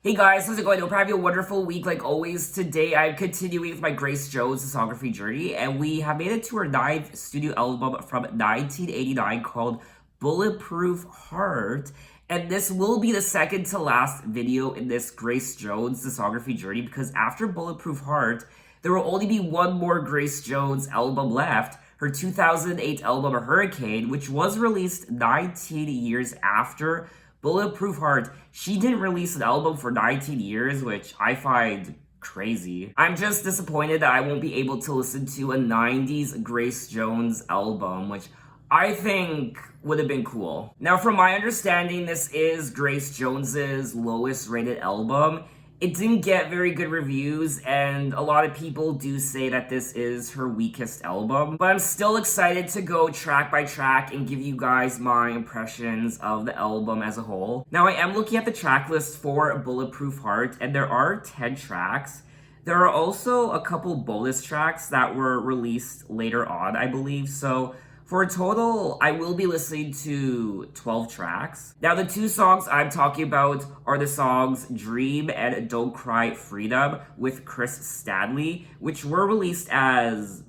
Hey guys, how's it going? Hope you're having a wonderful week like always. Today I'm continuing with my Grace Jones discography journey, and we have made it to her ninth studio album from 1989 called Bulletproof Heart. And this will be the second to last video in this Grace Jones discography journey because after Bulletproof Heart, there will only be one more Grace Jones album left, her 2008 album Hurricane, which was released 19 years after Bulletproof Heart. She didn't release an album for 19 years, which I find crazy. I'm just disappointed that I won't be able to listen to a 90s Grace Jones album, which I think would have been cool. Now, from my understanding, this is Grace Jones's lowest rated album. It didn't get very good reviews, and a lot of people do say that this is her weakest album. But I'm still excited to go track by track and give you guys my impressions of the album as a whole. Now, I am looking at the track list for Bulletproof Heart, and there are 10 tracks. There are also a couple bonus tracks that were released later on, I believe, so for a total, I will be listening to 12 tracks. Now, the two songs I'm talking about are the songs Dream and Don't Cry Freedom with Chris Stanley, which were released as,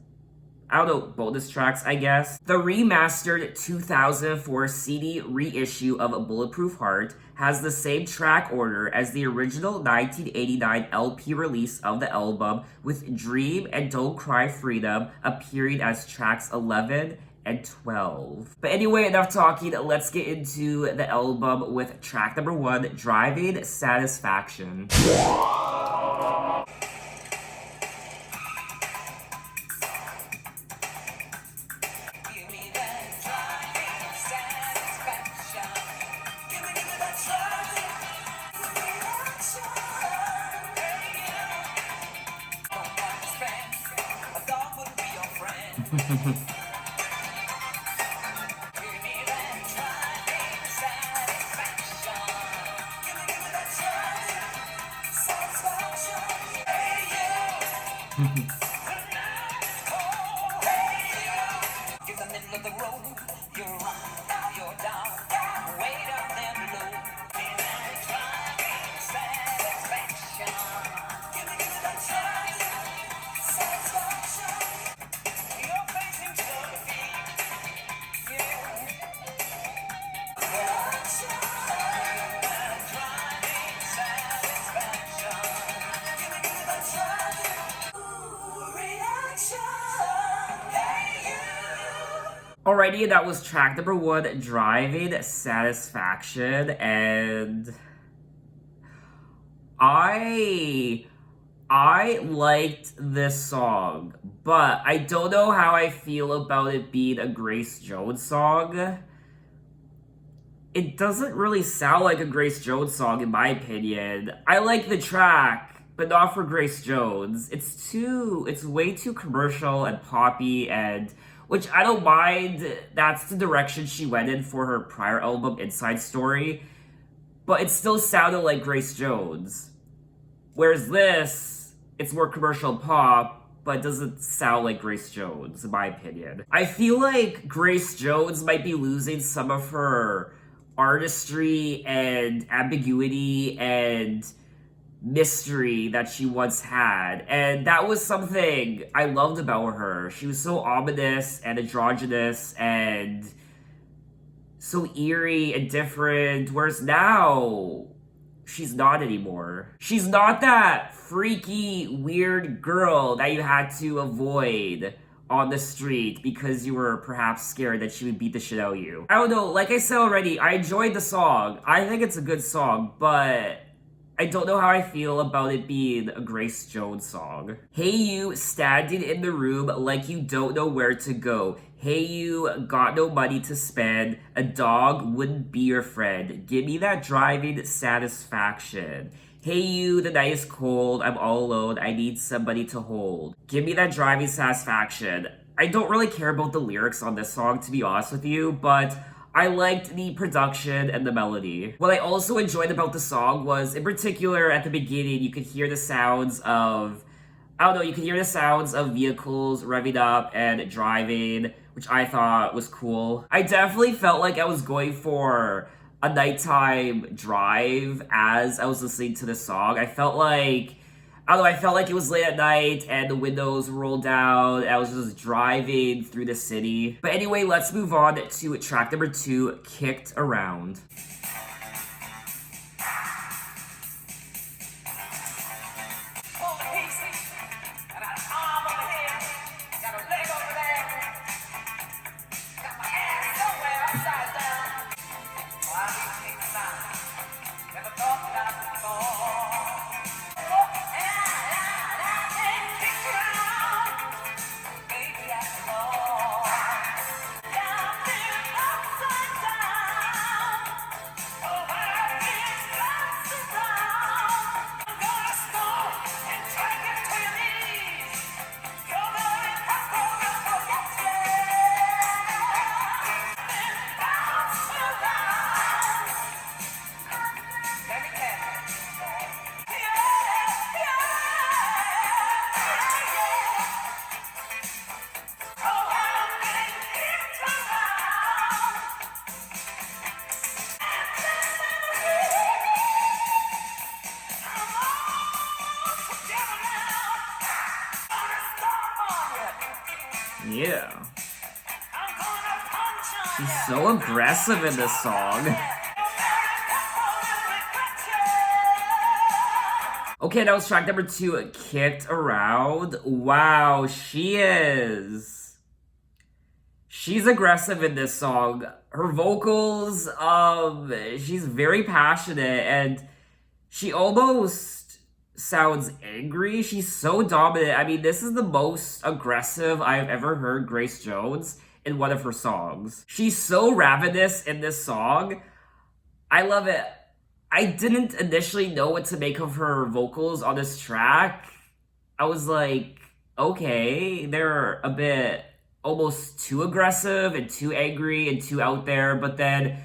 I don't know, bonus tracks, I guess. The remastered 2004 CD reissue of Bulletproof Heart has the same track order as the original 1989 LP release of the album, with Dream and Don't Cry Freedom appearing as tracks 11 and 12. But anyway, enough talking. Let's get into the album with track number 1, Driving Satisfaction. Alrighty, that was track number 1, Driving Satisfaction, and I liked this song, but I don't know how I feel about it being a Grace Jones song. It doesn't really sound like a Grace Jones song in my opinion. I like the track, but not for Grace Jones. It's way too commercial and poppy, and which I don't mind. That's the direction she went in for her prior album, Inside Story, but it still sounded like Grace Jones. Whereas this, it's more commercial pop, but it doesn't sound like Grace Jones, in my opinion. I feel like Grace Jones might be losing some of her artistry and ambiguity and mystery that she once had, and that was something I loved about her. She was so ominous and androgynous and so eerie and different, whereas now she's not anymore. She's not that freaky, weird girl that you had to avoid on the street because you were perhaps scared that she would beat the shit out of you. I don't know, like I said already, I enjoyed the song. I think it's a good song, but I don't know how I feel about it being a Grace Jones song. Hey you, standing in the room like you don't know where to go. Hey you, got no money to spend. A dog wouldn't be your friend. Give me that driving satisfaction. Hey you, the night is cold. I'm all alone. I need somebody to hold. Give me that driving satisfaction. I don't really care about the lyrics on this song, to be honest with you, but I liked the production and the melody. What I also enjoyed about the song was, in particular, at the beginning, you could hear the sounds of, I don't know, you could hear the sounds of vehicles revving up and driving, which I thought was cool. I definitely felt like I was going for a nighttime drive as I was listening to this song. I felt like, I don't know, I felt like it was late at night and the windows rolled down. And I was just driving through the city. But anyway, let's move on to track number 2, Kicked Around. Yeah. She's so aggressive in this song. Okay, that was track number 2, Kicked Around. Wow, she's aggressive in this song. Her vocals, she's very passionate and she almost sounds angry. She's so dominant. I mean, this is the most aggressive I've ever heard Grace Jones in one of her songs. She's so ravenous in this song. I love it. I didn't initially know what to make of her vocals on this track. I was like, okay, they're a bit almost too aggressive and too angry and too out there, but then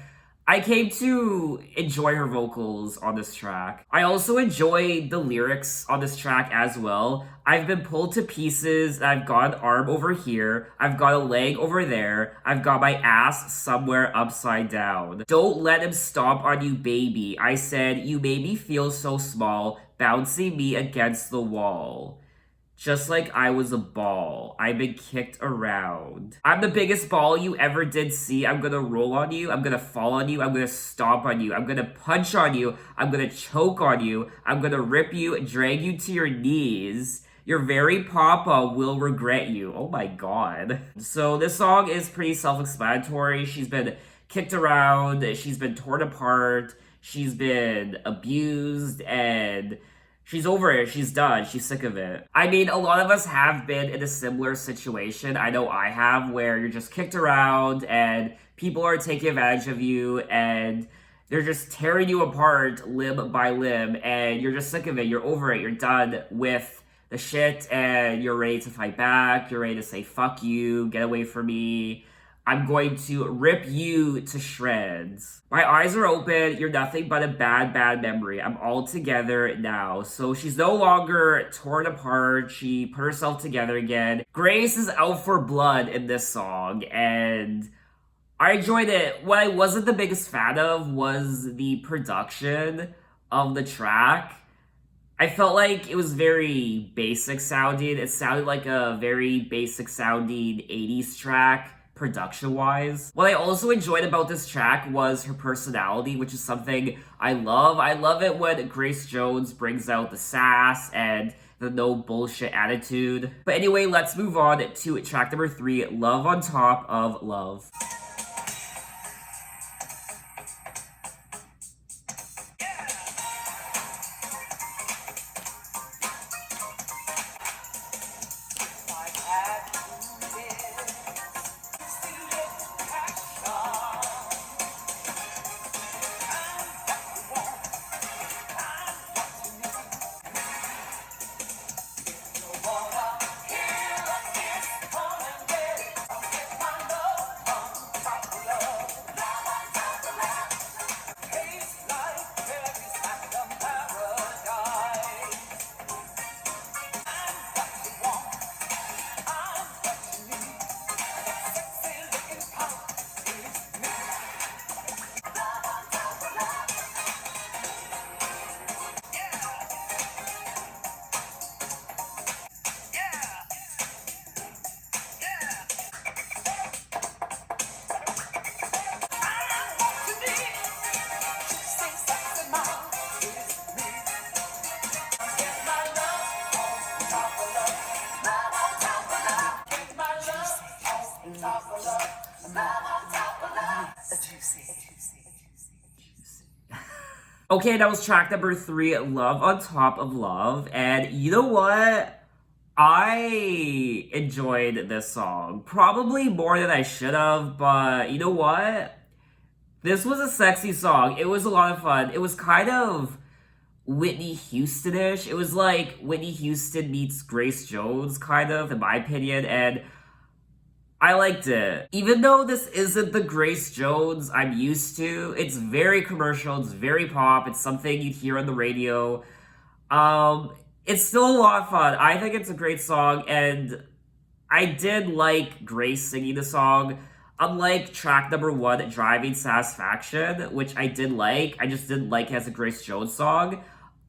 I came to enjoy her vocals on this track. I also enjoy the lyrics on this track as well. I've been pulled to pieces. I've got an arm over here. I've got a leg over there. I've got my ass somewhere upside down. Don't let him stomp on you, baby. I said, you made me feel so small, bouncing me against the wall. Just like I was a ball. I've been kicked around. I'm the biggest ball you ever did see. I'm gonna roll on you. I'm gonna fall on you. I'm gonna stomp on you. I'm gonna punch on you. I'm gonna choke on you. I'm gonna rip you, drag you to your knees. Your very papa will regret you. Oh my god. So this song is pretty self-explanatory. She's been kicked around. She's been torn apart. She's been abused and she's over it. She's done. She's sick of it. I mean, a lot of us have been in a similar situation. I know I have, where you're just kicked around and people are taking advantage of you and they're just tearing you apart limb by limb and you're just sick of it. You're over it. You're done with the shit and you're ready to fight back. You're ready to say, fuck you, get away from me. I'm going to rip you to shreds. My eyes are open. You're nothing but a bad, bad memory. I'm all together now. So she's no longer torn apart. She put herself together again. Grace is out for blood in this song, and I enjoyed it. What I wasn't the biggest fan of was the production of the track. I felt like it was very basic sounding. It sounded like a very basic sounding 80s track. Production-wise. What I also enjoyed about this track was her personality, which is something I love. I love it when Grace Jones brings out the sass and the no bullshit attitude. But anyway, let's move on to track number 3, Love on Top of Love. Okay, that was track number 3, Love on Top of Love. And you know what? I enjoyed this song. Probably more than I should have, but you know what? This was a sexy song. It was a lot of fun. It was kind of Whitney Houston-ish. It was like Whitney Houston meets Grace Jones, kind of, in my opinion, and I liked it. Even though this isn't the Grace Jones I'm used to, it's very commercial, it's very pop, it's something you'd hear on the radio. Um, it's still a lot of fun. I think it's a great song, and I did like Grace singing the song. Unlike track number 1, Driving Satisfaction, which I did like, I just didn't like it as a Grace Jones song.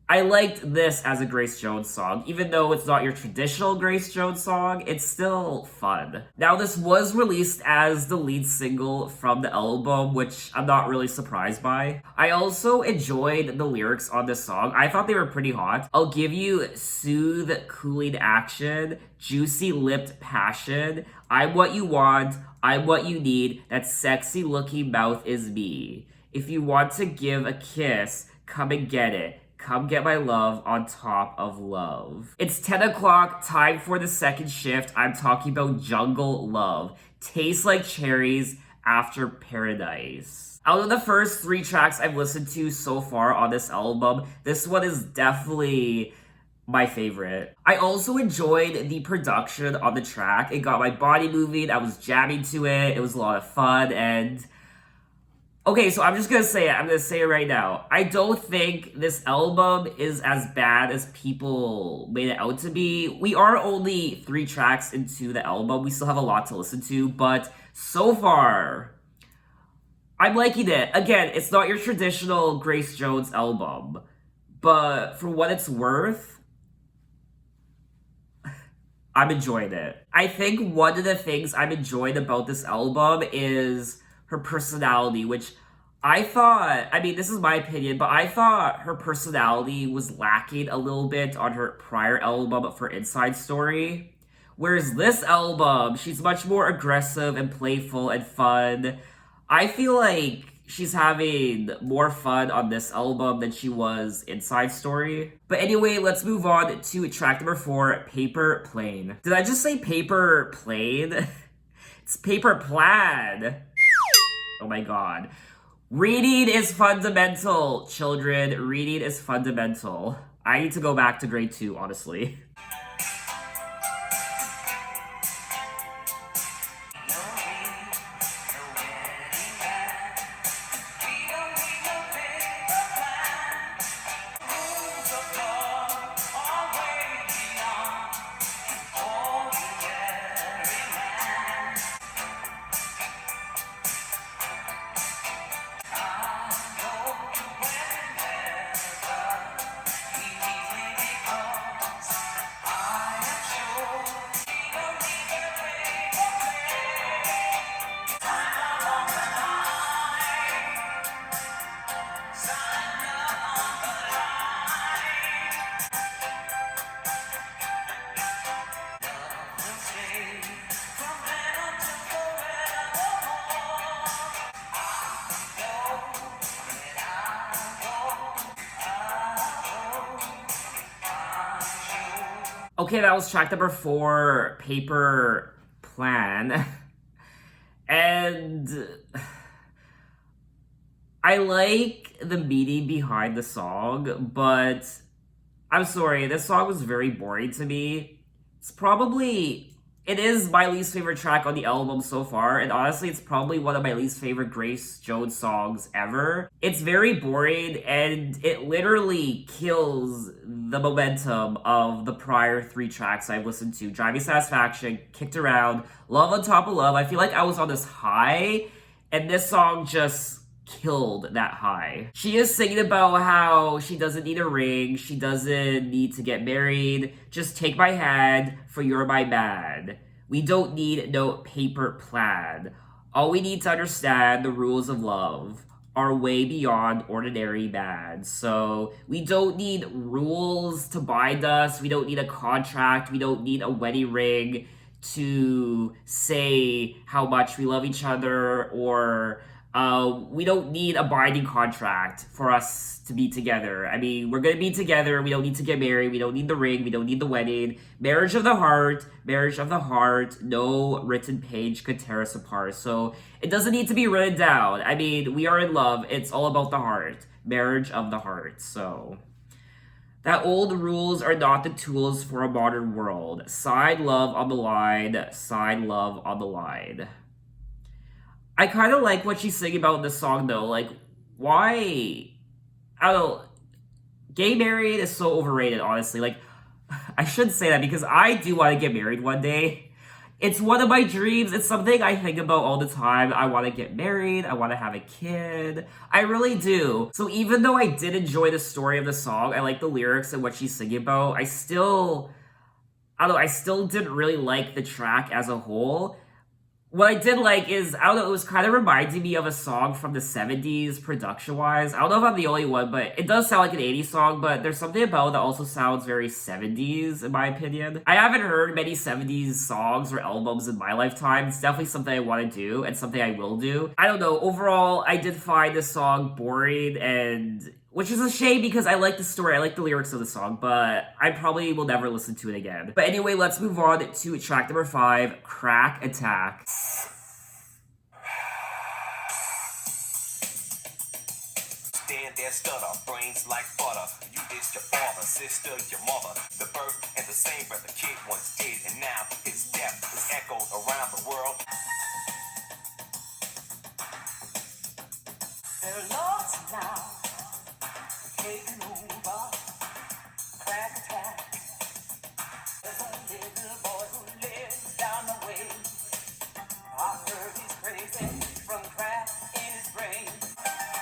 I liked this as a Grace Jones song. Even though it's not your traditional Grace Jones song, it's still fun. Now, this was released as the lead single from the album, which I'm not really surprised by. I also enjoyed the lyrics on this song. I thought they were pretty hot. I'll give you soothe, cooling action, juicy lipped passion. I'm what you want, I'm what you need, that sexy looking mouth is me. If you want to give a kiss, come and get it. Come get my love on top of love. It's 10 o'clock, time for the second shift. I'm talking about Jungle Love. Tastes like cherries after paradise. Out of the first 3 tracks I've listened to so far on this album, this one is definitely my favorite. I also enjoyed the production on the track. It got my body moving, I was jamming to it, it was a lot of fun, and okay, so I'm just gonna say it. I'm gonna say it right now. I don't think this album is as bad as people made it out to be. We are only 3 tracks into the album. We still have a lot to listen to, but so far, I'm liking it. Again, it's not your traditional Grace Jones album, but for what it's worth, I'm enjoying it. I think one of the things I'm enjoying about this album is her personality, which I thought, I mean, this is my opinion, but I thought her personality was lacking a little bit on her prior album for Inside Story. Whereas this album, she's much more aggressive and playful and fun. I feel like she's having more fun on this album than she was Inside Story. But anyway, let's move on to track number 4, Paper Plane. Did I just say paper plane? It's paper plaid. Oh my god. Reading is fundamental, children. Reading is fundamental. I need to go back to grade 2, honestly. Okay, that was track number 4, Paper Plan. And I like the meaning behind the song, but I'm sorry, this song was very boring to me. It is my least favorite track on the album so far, and honestly, it's probably one of my least favorite Grace Jones songs ever. It's very boring, and it literally kills the momentum of the prior 3 tracks I've listened to. Driving Satisfaction, Kicked Around, Love on Top of Love. I feel like I was on this high, and this song just killed that high. She is singing about how she doesn't need a ring, she doesn't need to get married, just take my hand, for you're my man. We don't need no paper plaid. All we need to understand the rules of love are way beyond ordinary man. So we don't need rules to bind us, we don't need a contract, we don't need a wedding ring to say how much we love each other or We don't need a binding contract for us to be together. I mean, we're gonna be together. We don't need to get married. We don't need the ring. We don't need the wedding. Marriage of the heart. Marriage of the heart. No written page could tear us apart. So it doesn't need to be written down. I mean, we are in love. It's all about the heart. Marriage of the heart. So that old rules are not the tools for a modern world. Side love on the line. Side love on the line. I kind of like what she's singing about in this song, though. Like, why? I don't know. Gay married is so overrated, honestly. Like, I should say that because I do want to get married one day. It's one of my dreams. It's something I think about all the time. I want to get married. I want to have a kid. I really do. So even though I did enjoy the story of the song, I like the lyrics and what she's singing about, I still didn't really like the track as a whole. What I did like is, I don't know, it was kind of reminding me of a song from the 70s production-wise. I don't know if I'm the only one, but it does sound like an 80s song, but there's something about it that also sounds very 70s, in my opinion. I haven't heard many 70s songs or albums in my lifetime. It's definitely something I want to do, and something I will do. I don't know, overall, I did find this song boring, and which is a shame because I like the story, I like the lyrics of the song, but I probably will never listen to it again. But anyway, let's move on to track number 5, Crack Attack. Stand there, stutter, brains like butter. You is your father, sister, your mother. The birth and the same breath the kid once did, and now his death is echoed around the world. They're lost now. Taking over, crack attack. There's a little boy who lives down the way. I heard he's crazy from crack in his brain. Crack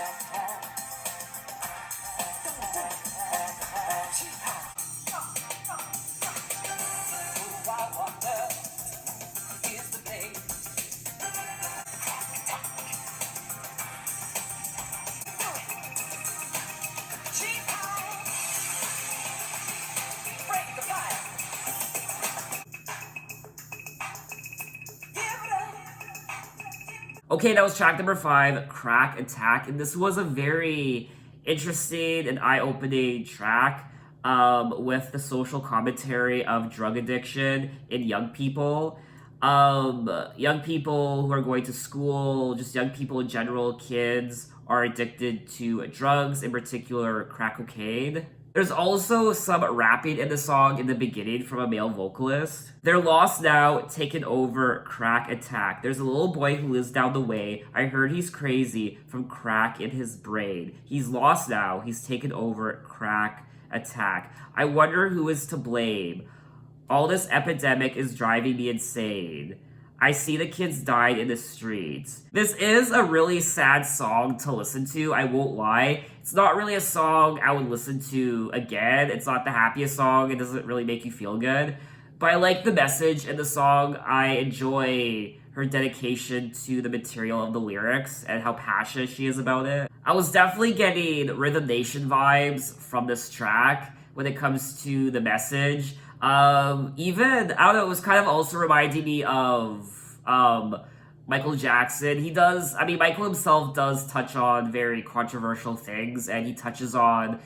attack. Who I wonder is the day. Okay, that was track number 5, Crack Attack, and this was a very interesting and eye-opening track with the social commentary of drug addiction in young people. Young people who are going to school, just young people in general, kids, are addicted to drugs, in particular crack cocaine. There's also some rapping in the song in the beginning from a male vocalist. They're lost now, taken over, crack attack. There's a little boy who lives down the way. I heard he's crazy from crack in his brain. He's lost now, he's taken over, crack attack. I wonder who is to blame. All this epidemic is driving me insane. I see the kids dying in the streets. This is a really sad song to listen to, I won't lie. It's not really a song I would listen to again. It's not the happiest song. It doesn't really make you feel good. But I like the message in the song. I enjoy her dedication to the material of the lyrics and how passionate she is about it. I was definitely getting Rhythm Nation vibes from this track when it comes to the message. Even, I don't know, it was kind of also reminding me of Michael Jackson. Michael himself does touch on very controversial things, and he touches on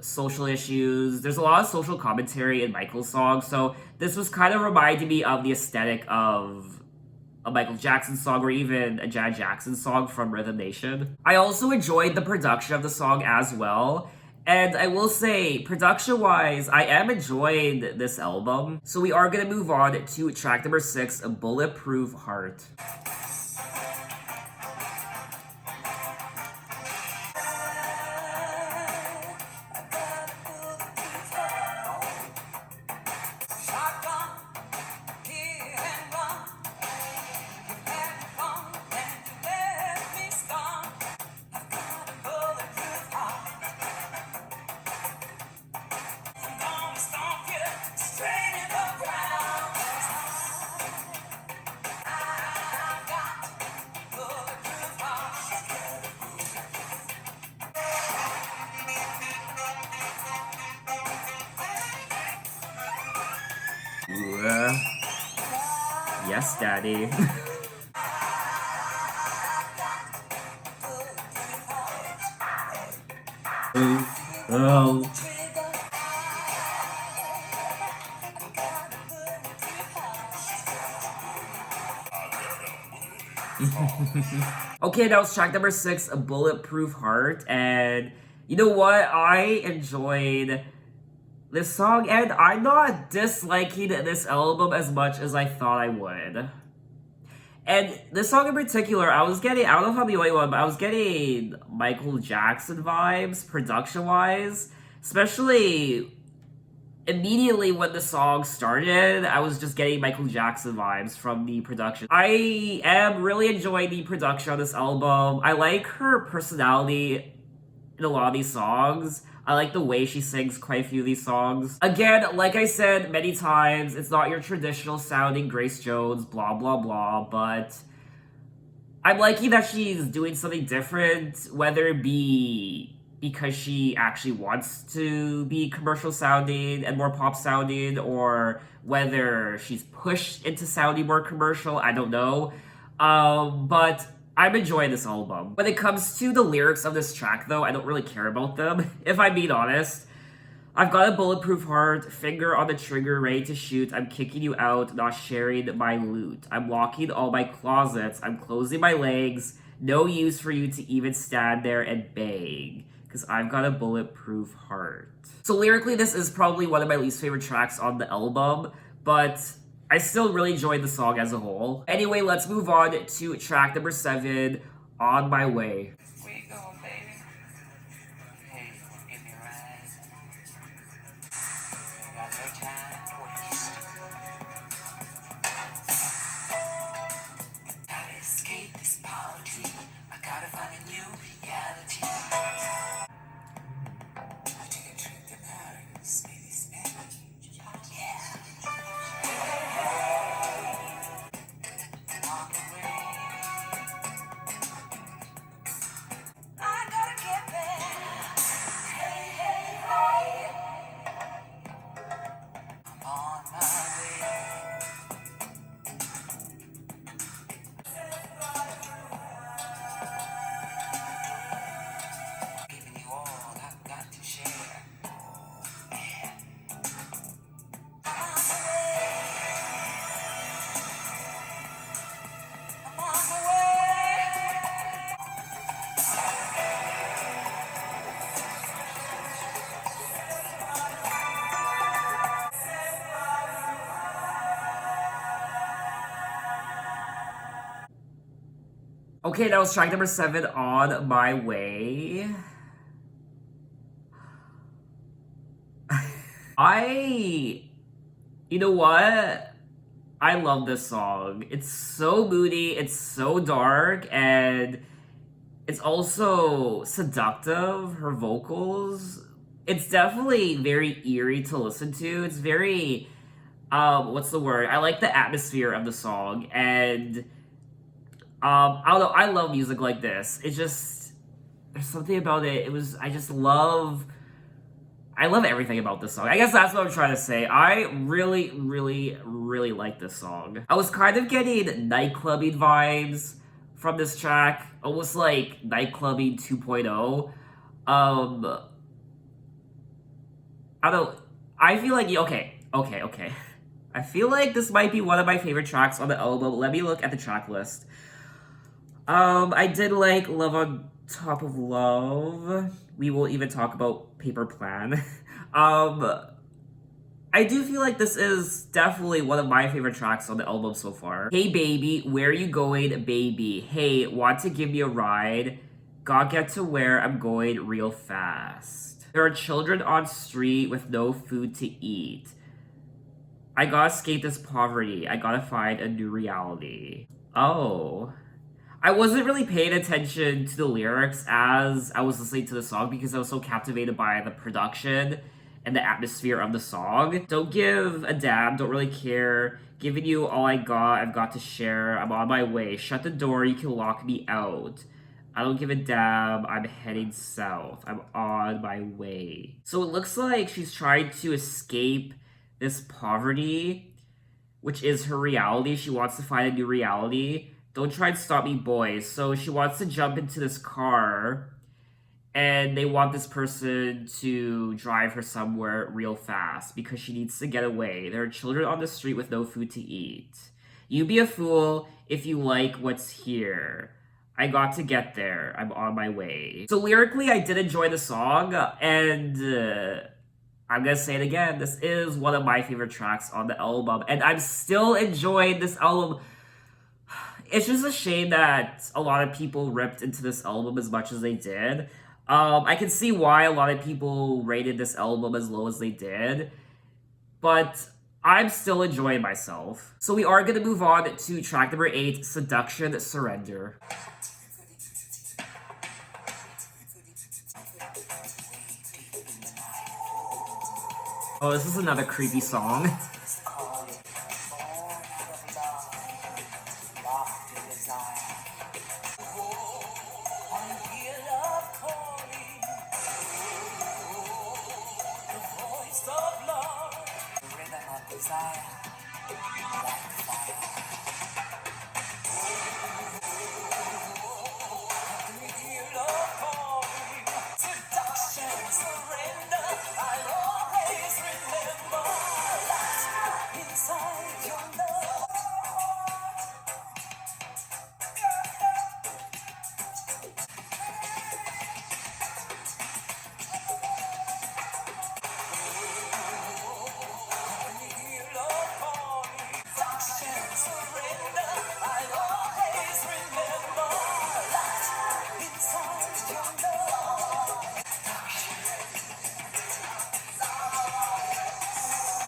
social issues. There's a lot of social commentary in Michael's songs, so this was kind of reminding me of the aesthetic of a Michael Jackson song or even a Janet Jackson song from Rhythm Nation. I also enjoyed the production of the song as well. And I will say, production-wise, I am enjoying this album. So we are going to move on to track number 6, Bulletproof Heart. Yes, Daddy. Oh. Okay, that was track number 6, A Bulletproof Heart, and you know what? I enjoyed this song, and I'm not disliking this album as much as I thought I would. And this song in particular, I was getting, I don't know if I'm the only one, but I was getting Michael Jackson vibes, production wise. Especially immediately when the song started, I was just getting Michael Jackson vibes from the production. I am really enjoying the production on this album. I like her personality in a lot of these songs. I like the way she sings quite a few of these songs. Again, like I said many times, it's not your traditional sounding Grace Jones, blah blah blah, but I'm liking that she's doing something different, whether it be because she actually wants to be commercial sounding and more pop sounding, or whether she's pushed into sounding more commercial. I don't know. But I'm enjoying this album. When it comes to the lyrics of this track, though, I don't really care about them, if I'm being honest. I've got a bulletproof heart, finger on the trigger, ready to shoot. I'm kicking you out, not sharing my loot. I'm locking all my closets. I'm closing my legs. No use for you to even stand there and beg, because I've got a bulletproof heart. So lyrically, this is probably one of my least favorite tracks on the album, but I still really enjoyed the song as a whole. Anyway, let's move on to track number 7, On My Way. Where you going, baby? Hey, in your eyes. Got no time to waste. Gotta escape this poverty. I gotta find a new reality. I take a trip to Paris, maybe Spain. Yeah. On the way. I gotta get there. Hey, hey, hey. I'm on my way. Giving you all I've got to share. Yeah. On the way. I'm on the way. Okay, that was track number 7, On My Way. You know what? I love this song. It's so moody, it's so dark, and it's also seductive, her vocals. It's definitely very eerie to listen to. It's very, what's the word? I like the atmosphere of the song, and, I don't know, I love music like this. It's just, there's something about it. I love everything about this song. I guess that's what I'm trying to say. I really, really, really like this song. I was kind of getting nightclubbing vibes from this track, almost like nightclubbing 2.0. I don't. I feel like okay. I feel like this might be one of my favorite tracks on the album. Let me look at the track list. I did like Love on Top of Love. We will even talk about Paper Plan. I do feel like this is definitely one of my favorite tracks on the album so far. Hey baby, where you going, baby? Hey, want to give me a ride? Gotta get to where I'm going real fast. There are children on street with no food to eat. I gotta escape this poverty. I gotta find a new reality. Oh. I wasn't really paying attention to the lyrics as I was listening to the song because I was so captivated by the production and the atmosphere of the song. Don't give a damn, don't really care. Giving you all I got, I've got to share. I'm on my way. Shut the door, you can lock me out. I don't give a damn, I'm heading south. I'm on my way. So it looks like she's trying to escape this poverty, which is her reality. She wants to find a new reality. Don't try and stop me, boys. So she wants to jump into this car, and they want this person to drive her somewhere real fast because she needs to get away. There are children on the street with no food to eat. You be a fool if you like what's here. I got to get there. I'm on my way. So lyrically, I did enjoy the song, and I'm gonna say it again. This is one of my favorite tracks on the album, and I'm still enjoying this album. It's just a shame that a lot of people ripped into this album as much as they did. I can see why a lot of people rated this album as low as they did, but I'm still enjoying myself. So we are gonna move on to track number 8, Seduction, Surrender. Oh, this is another creepy song.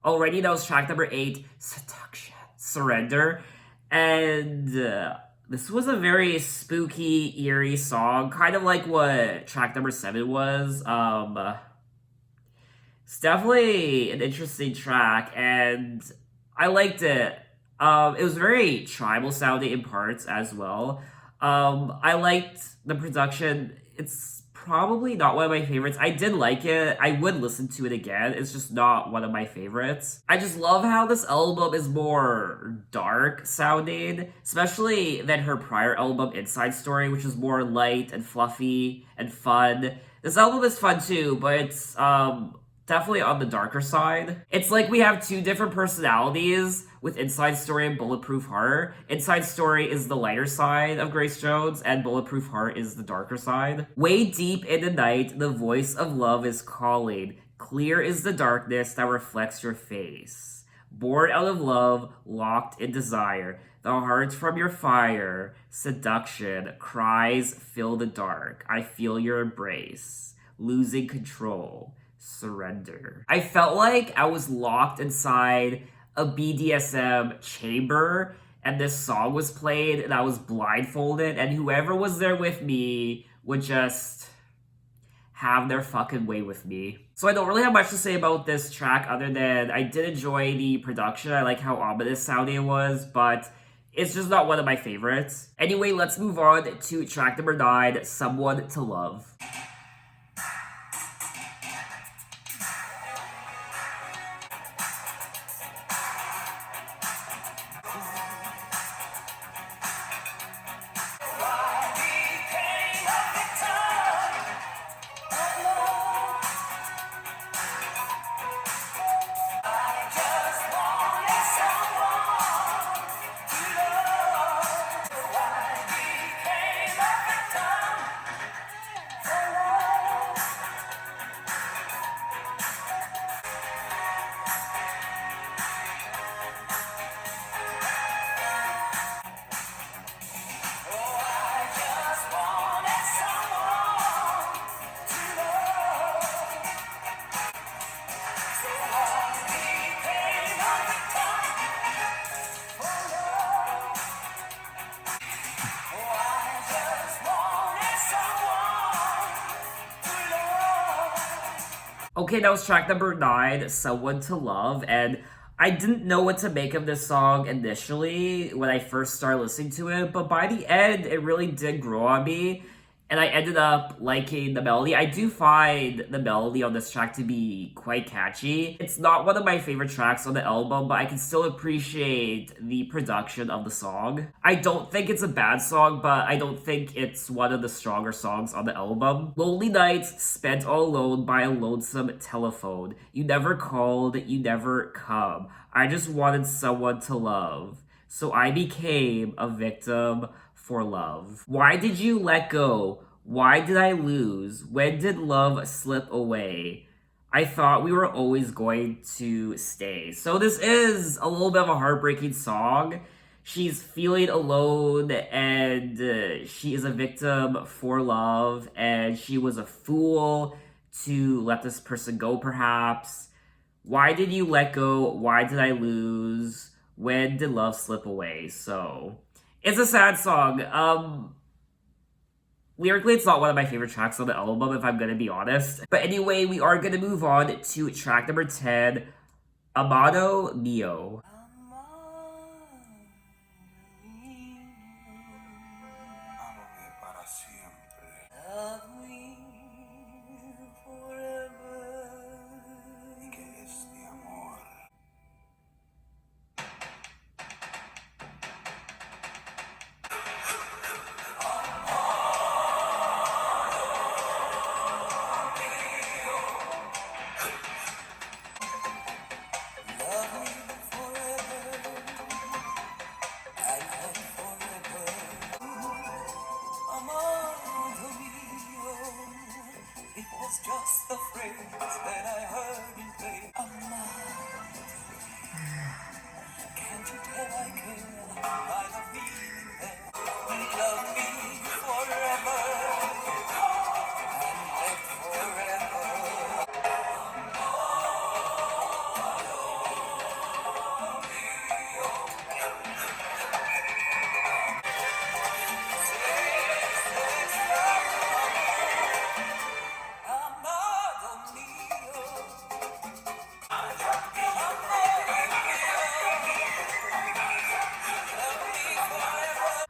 Already, that was track number 8, Seduction, Surrender. And this was a very spooky, eerie song, kind of like what track number 7 was. It's definitely an interesting track, and I liked it. It was very tribal sounding in parts as well. I liked the production. It's probably not one of my favorites. I did like it. I would listen to it again. It's just not one of my favorites. I just love how this album is more dark sounding, especially than her prior album, Inside Story, which is more light and fluffy and fun. This album is fun too, but it's definitely on the darker side. It's like we have two different personalities with Inside Story and Bulletproof Heart. Inside Story is the lighter side of Grace Jones, and Bulletproof Heart is the darker side. Way deep in the night, the voice of love is calling. Clear is the darkness that reflects your face. Born out of love, locked in desire. The heart from your fire, seduction, cries fill the dark. I feel your embrace. Losing control. Surrender. I felt like I was locked inside a BDSM chamber and this song was played and I was blindfolded and whoever was there with me would just have their fucking way with me. So I don't really have much to say about this track other than I did enjoy the production. I like how ominous sounding it was, but it's just not one of my favorites. Anyway, let's move on to track number 9, Someone to Love. Okay, that was track number 9, Someone to Love, and I didn't know what to make of this song initially when I first started listening to it, but by the end, it really did grow on me, and I ended up liking the melody. I do find the melody on this track to be quite catchy. It's not one of my favorite tracks on the album, but I can still appreciate the production of the song. I don't think it's a bad song, but I don't think it's one of the stronger songs on the album. Lonely nights spent all alone by a lonesome telephone. You never called, you never come. I just wanted someone to love. So I became a victim for love. Why did you let go? Why did I lose? When did love slip away? I thought we were always going to stay. So this is a little bit of a heartbreaking song. She's feeling alone and she is a victim for love and she was a fool to let this person go perhaps. Why did you let go? Why did I lose? When did love slip away? So it's a sad song. Lyrically, it's not one of my favorite tracks on the album, if I'm gonna be honest. But anyway, we are gonna move on to track number 10, Amado Mio. Ámame para siempre. Love me forever. ¿Y qué es mi amor? Love me forever. And forever. Amado mio. It was just a phrase that I heard you say. Amado. Can't you tell I care by the feeling that you love me forever and live forever? Amado mio,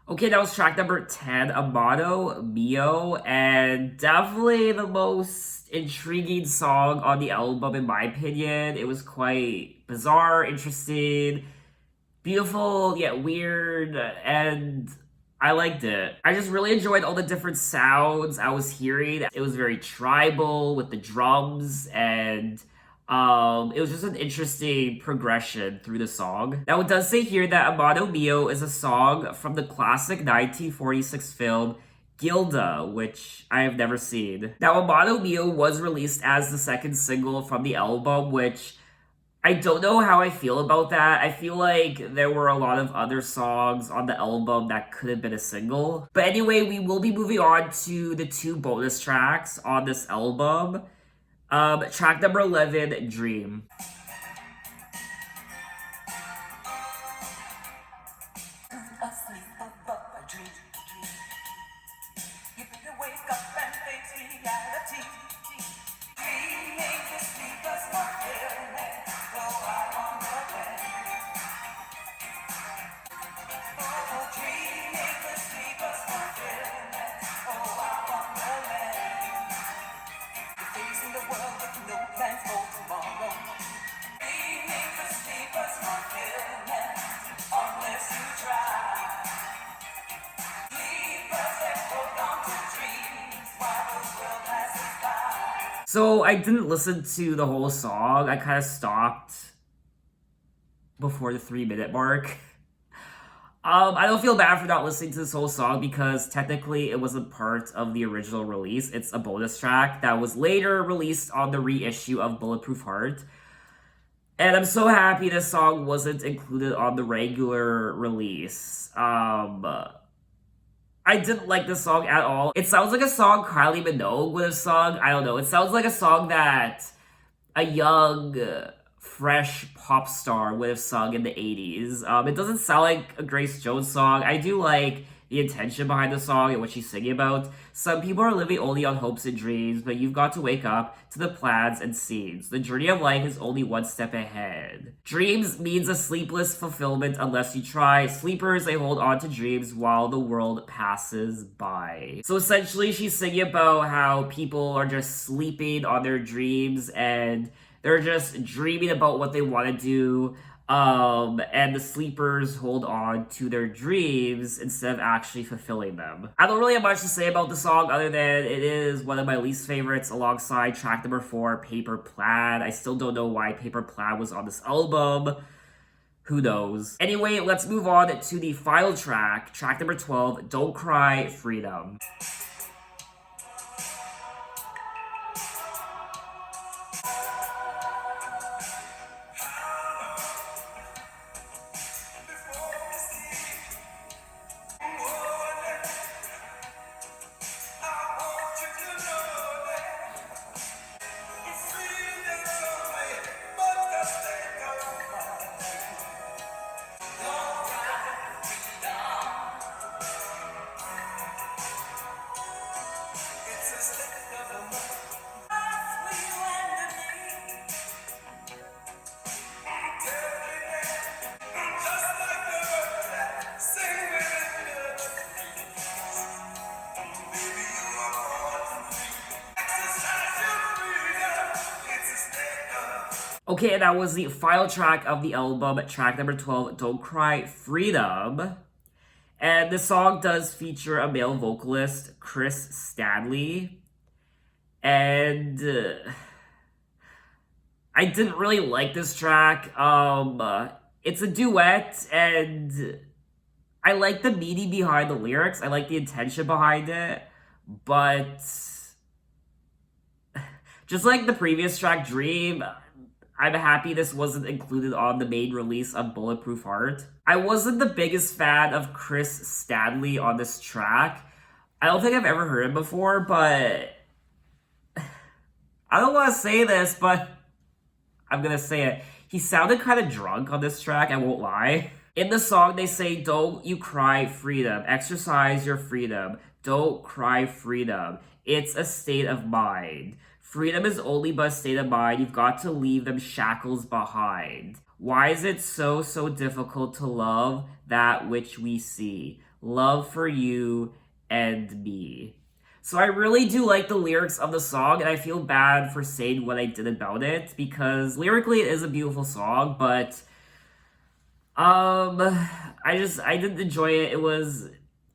Okay, that was track number 10, Amado Mio, and definitely the most intriguing song on the album, in my opinion. It was quite bizarre, interesting, beautiful, yet weird, and I liked it. I just really enjoyed all the different sounds I was hearing. It was very tribal with the drums and it was just an interesting progression through the song. Now, it does say here that Amado Mio is a song from the classic 1946 film Gilda, which I have never seen. Now, Amado Mio was released as the second single from the album, which I don't know how I feel about that. I feel like there were a lot of other songs on the album that could have been a single. But anyway, we will be moving on to the two bonus tracks on this album. Track number 11, Dream. asleep above a dream. You better wake up and face reality. Dreaming to sleep us fulfillment, though I wonder when. Dreaming to sleep us fulfillment, oh I wonder when. You're facing the world with no plans for tomorrow. Dreaming to sleep us fulfillment, unless you try. Leave us and hold on to dreams while the world passes by. So I didn't listen to the whole song. I kind of stopped before the 3-minute mark. I don't feel bad for not listening to this whole song because technically it wasn't part of the original release. It's a bonus track that was later released on the reissue of Bulletproof Heart. And I'm so happy this song wasn't included on the regular release. I didn't like this song at all. It sounds like a song Kylie Minogue would have sung. I don't know. It sounds like a song that a young, fresh pop star would have sung in the 80s. It doesn't sound like a Grace Jones song. I do like the intention behind the song and what she's singing about. Some people are living only on hopes and dreams, but you've got to wake up to the plans and scenes. The journey of life is only one step ahead. Dreams means a sleepless fulfillment unless you try. Sleepers, they hold on to dreams while the world passes by. So essentially, she's singing about how people are just sleeping on their dreams and they're just dreaming about what they want to do. And the sleepers hold on to their dreams instead of actually fulfilling them. I don't really have much to say about the song other than it is one of my least favorites alongside track number 4, Paper Plaid. I still don't know why Paper Plaid was on this album. Who knows? Anyway, let's move on to the final track, track number 12, Don't Cry, Freedom. Okay, and that was the final track of the album, track number 12, Don't Cry, Freedom. And the song does feature a male vocalist, Chris Stanley. And I didn't really like this track. It's a duet, and I like the meaning behind the lyrics. I like the intention behind it. But just like the previous track, Dream, I'm happy this wasn't included on the main release of Bulletproof Heart. I wasn't the biggest fan of Chris Stanley on this track. I don't think I've ever heard him before, but I don't want to say this, but I'm gonna say it. He sounded kind of drunk on this track, I won't lie. In the song, they say, don't you cry, freedom. Exercise your freedom. Don't cry, freedom. It's a state of mind. Freedom is only but a state of mind. You've got to leave them shackles behind. Why is it so difficult to love that which we see? Love for you and me. So I really do like the lyrics of the song, and I feel bad for saying what I did about it, because lyrically it is a beautiful song, but I didn't enjoy it.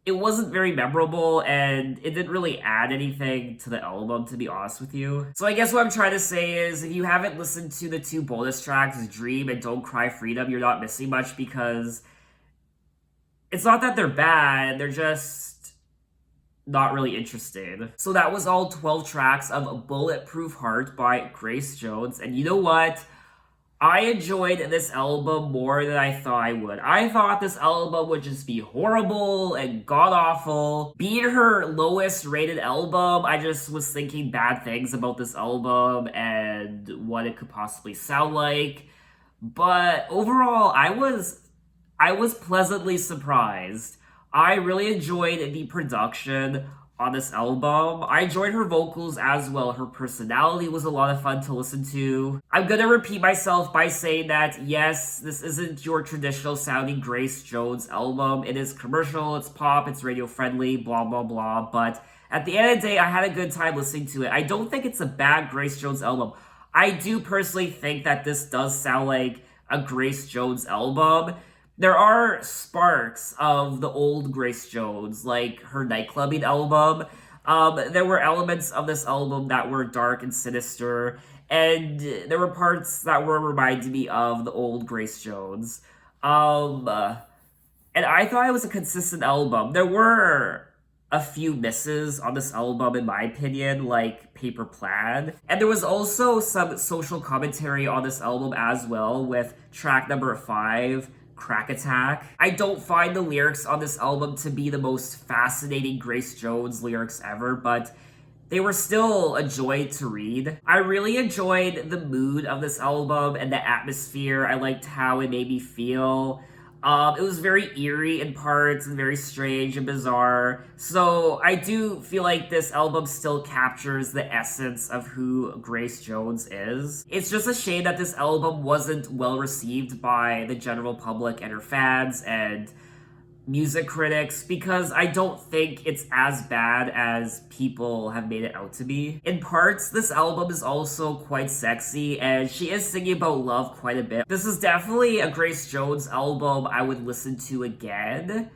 It wasn't very memorable, and it didn't really add anything to the album, to be honest with you. So I guess what I'm trying to say is, if you haven't listened to the 2 bonus tracks, Dream and Don't Cry, Freedom, you're not missing much, because it's not that they're bad, they're just not really interested. So that was all 12 tracks of Bulletproof Heart by Grace Jones, and you know what? I enjoyed this album more than I thought I would. I thought this album would just be horrible and god-awful. Being her lowest rated album, I just was thinking bad things about this album and what it could possibly sound like. But overall, I was pleasantly surprised. I really enjoyed the production on this album. I enjoyed her vocals as well. Her personality was a lot of fun to listen to. I'm gonna repeat myself by saying that, yes, this isn't your traditional sounding Grace Jones album. It is commercial, it's pop, it's radio friendly, blah, blah, blah. But at the end of the day, I had a good time listening to it. I don't think it's a bad Grace Jones album. I do personally think that this does sound like a Grace Jones album. There are sparks of the old Grace Jones, like her nightclubbing album. There were elements of this album that were dark and sinister, and there were parts that were reminding me of the old Grace Jones. And I thought it was a consistent album. There were a few misses on this album, in my opinion, like Paper Plaid. And there was also some social commentary on this album as well, with track number 5, Crack Attack. I don't find the lyrics on this album to be the most fascinating Grace Jones lyrics ever, but they were still a joy to read. I really enjoyed the mood of this album and the atmosphere. I liked how it made me feel. It was very eerie in parts and very strange and bizarre. So I do feel like this album still captures the essence of who Grace Jones is. It's just a shame that this album wasn't well received by the general public and her fans and music critics because I don't think it's as bad as people have made it out to be. In parts, this album is also quite sexy and she is singing about love quite a bit. This is definitely a Grace Jones album I would listen to again.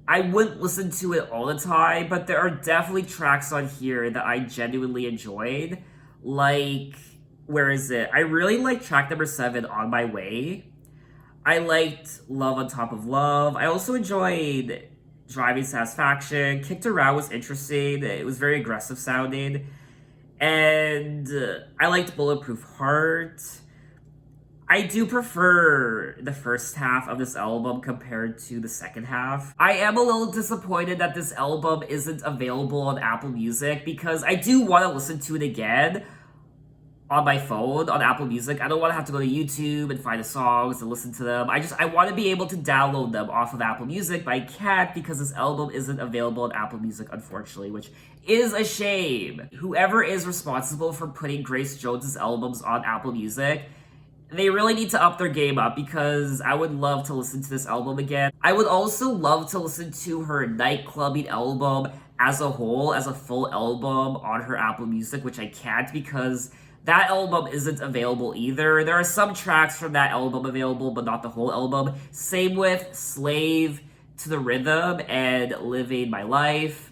I wouldn't listen to it all the time, but there are definitely tracks on here that I genuinely enjoyed. Like, where is it? I really like track number 7, On My Way. I liked Love on Top of Love. I also enjoyed Driving Satisfaction. Kicked Around was interesting. It was very aggressive sounding. And I liked Bulletproof Heart. I do prefer the first half of this album compared to the second half. I am a little disappointed that this album isn't available on Apple Music because I do want to listen to it again on my phone on Apple Music. I don't want to have to go to YouTube and find the songs and listen to them. I want to be able to download them off of Apple Music, but I can't because this album isn't available on Apple Music, unfortunately, which is a shame. Whoever is responsible for putting Grace Jones's albums on Apple Music, they really need to up their game up because I would love to listen to this album again. I would also love to listen to her nightclubbing album as a whole, as a full album on her Apple Music, which I can't because that album isn't available either. There are some tracks from that album available, but not the whole album. Same with Slave to the Rhythm and Living My Life.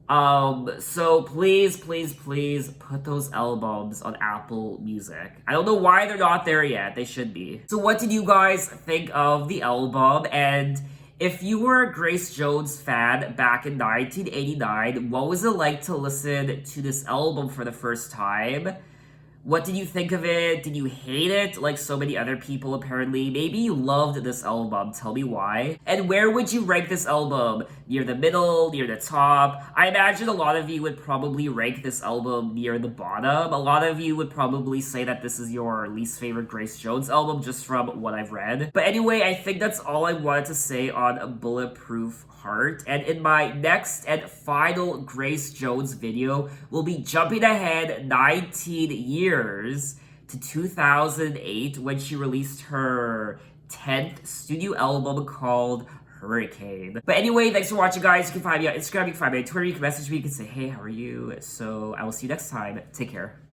So please, please, please put those albums on Apple Music. I don't know why they're not there yet. They should be. So what did you guys think of the album? And if you were a Grace Jones fan back in 1989, what was it like to listen to this album for the first time? What did you think of it? Did you hate it like so many other people apparently? Maybe you loved this album. Tell me why. And where would you rank this album? Near the middle? Near the top? I imagine a lot of you would probably rank this album near the bottom. A lot of you would probably say that this is your least favorite Grace Jones album just from what I've read. But anyway, I think that's all I wanted to say on Bulletproof Heart. And in my next and final Grace Jones video, we'll be jumping ahead 19 years to 2008 when she released her 10th studio album called Hurricane. But anyway, thanks for watching, guys. You can find me on Instagram, you can find me on Twitter, you can message me, you can say, hey, how are you? So I will see you next time. Take care.